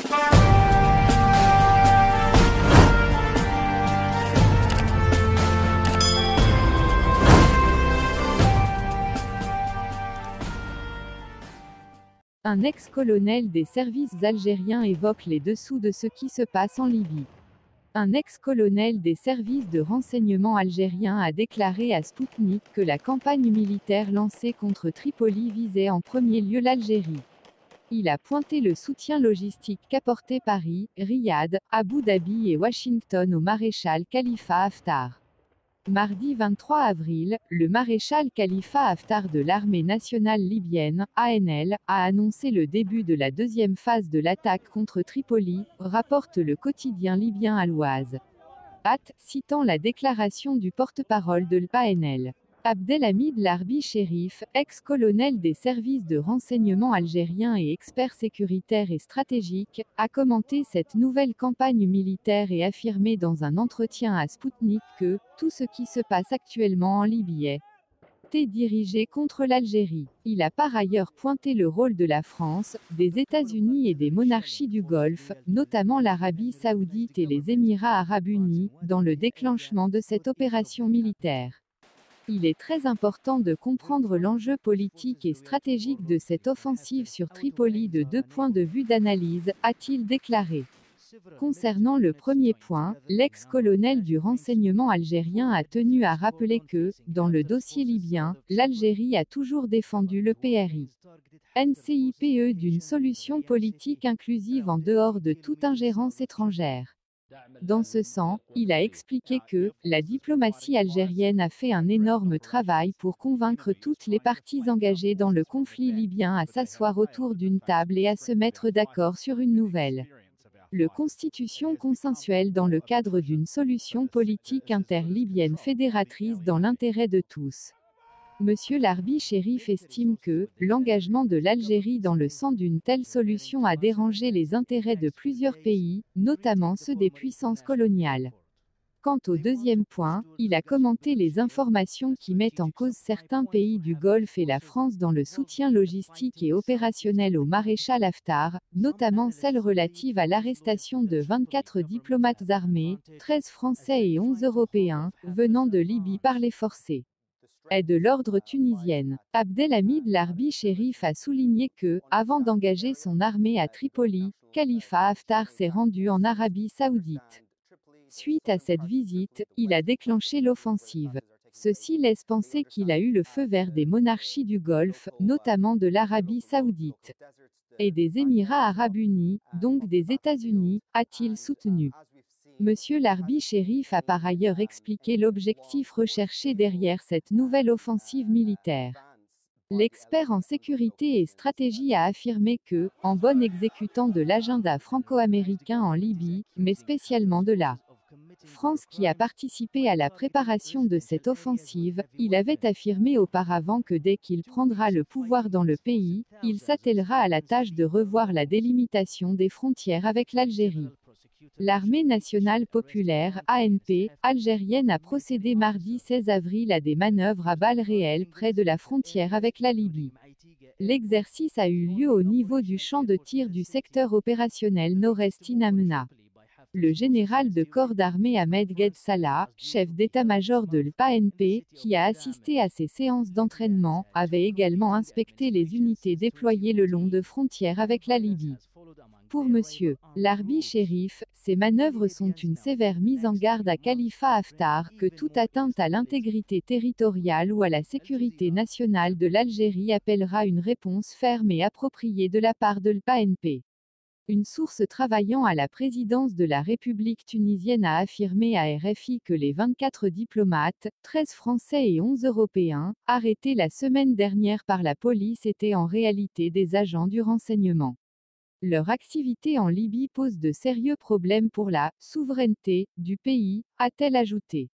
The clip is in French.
Un ex-colonel des services algériens évoque les dessous de ce qui se passe en Libye. Un ex-colonel des services de renseignement algériens a déclaré à Sputnik que la campagne militaire lancée contre Tripoli visait en premier lieu l'Algérie. Il a pointé le soutien logistique qu'apportaient Paris, Riyad, Abu Dhabi et Washington au maréchal Khalifa Haftar. Mardi 23 avril, le maréchal Khalifa Haftar de l'armée nationale libyenne, ANL, a annoncé le début de la deuxième phase de l'attaque contre Tripoli, rapporte le quotidien libyen Al-Waz. Citant la déclaration du porte-parole de l'ANL. Abdelhamid Larbi Chérif, ex-colonel des services de renseignement algériens et expert sécuritaire et stratégique, a commenté cette nouvelle campagne militaire et affirmé dans un entretien à Sputnik que « tout ce qui se passe actuellement en Libye est dirigé contre l'Algérie ». Il a par ailleurs pointé le rôle de la France, des États-Unis et des monarchies du Golfe, notamment l'Arabie saoudite et les Émirats arabes unis, dans le déclenchement de cette opération militaire. Il est très important de comprendre l'enjeu politique et stratégique de cette offensive sur Tripoli de deux points de vue d'analyse, a-t-il déclaré. Concernant le premier point, l'ex-colonel du renseignement algérien a tenu à rappeler que, dans le dossier libyen, l'Algérie a toujours défendu le PRI. NCIPE d'une solution politique inclusive en dehors de toute ingérence étrangère. Dans ce sens, il a expliqué que la diplomatie algérienne a fait un énorme travail pour convaincre toutes les parties engagées dans le conflit libyen à s'asseoir autour d'une table et à se mettre d'accord sur une nouvelle constitution consensuelle dans le cadre d'une solution politique inter-libyenne fédératrice dans l'intérêt de tous. Monsieur Larbi Chérif estime que l'engagement de l'Algérie dans le sens d'une telle solution a dérangé les intérêts de plusieurs pays, notamment ceux des puissances coloniales. Quant au deuxième point, il a commenté les informations qui mettent en cause certains pays du Golfe et la France dans le soutien logistique et opérationnel au maréchal Haftar, notamment celles relatives à l'arrestation de 24 diplomates armés, 13 Français et 11 Européens, venant de Libye par les forcés est de l'ordre tunisienne. Abdelhamid Larbi Chérif a souligné que, avant d'engager son armée à Tripoli, Khalifa Haftar s'est rendu en Arabie saoudite. Suite à cette visite, il a déclenché l'offensive. Ceci laisse penser qu'il a eu le feu vert des monarchies du Golfe, notamment de l'Arabie saoudite et des Émirats arabes unis, donc des États-Unis, a-t-il soutenu. Monsieur Larbi Chérif a par ailleurs expliqué l'objectif recherché derrière cette nouvelle offensive militaire. L'expert en sécurité et stratégie a affirmé que, en bon exécutant de l'agenda franco-américain en Libye, mais spécialement de la France qui a participé à la préparation de cette offensive, il avait affirmé auparavant que dès qu'il prendra le pouvoir dans le pays, il s'attellera à la tâche de revoir la délimitation des frontières avec l'Algérie. L'Armée nationale populaire, ANP, algérienne a procédé mardi 16 avril à des manœuvres à balles réelles près de la frontière avec la Libye. L'exercice a eu lieu au niveau du champ de tir du secteur opérationnel Nord-Est Inamna. Le général de corps d'armée Ahmed Ghed Salah, chef d'état-major de l'ANP, qui a assisté à ces séances d'entraînement, avait également inspecté les unités déployées le long de frontières avec la Libye. Pour Monsieur Larbi Chérif, ces manœuvres sont une sévère mise en garde à Khalifa Haftar que toute atteinte à l'intégrité territoriale ou à la sécurité nationale de l'Algérie appellera une réponse ferme et appropriée de la part de l'ANP. Une source travaillant à la présidence de la République tunisienne a affirmé à RFI que les 24 diplomates, 13 Français et 11 Européens, arrêtés la semaine dernière par la police étaient en réalité des agents du renseignement. Leur activité en Libye pose de sérieux problèmes pour la souveraineté du pays, a-t-elle ajouté.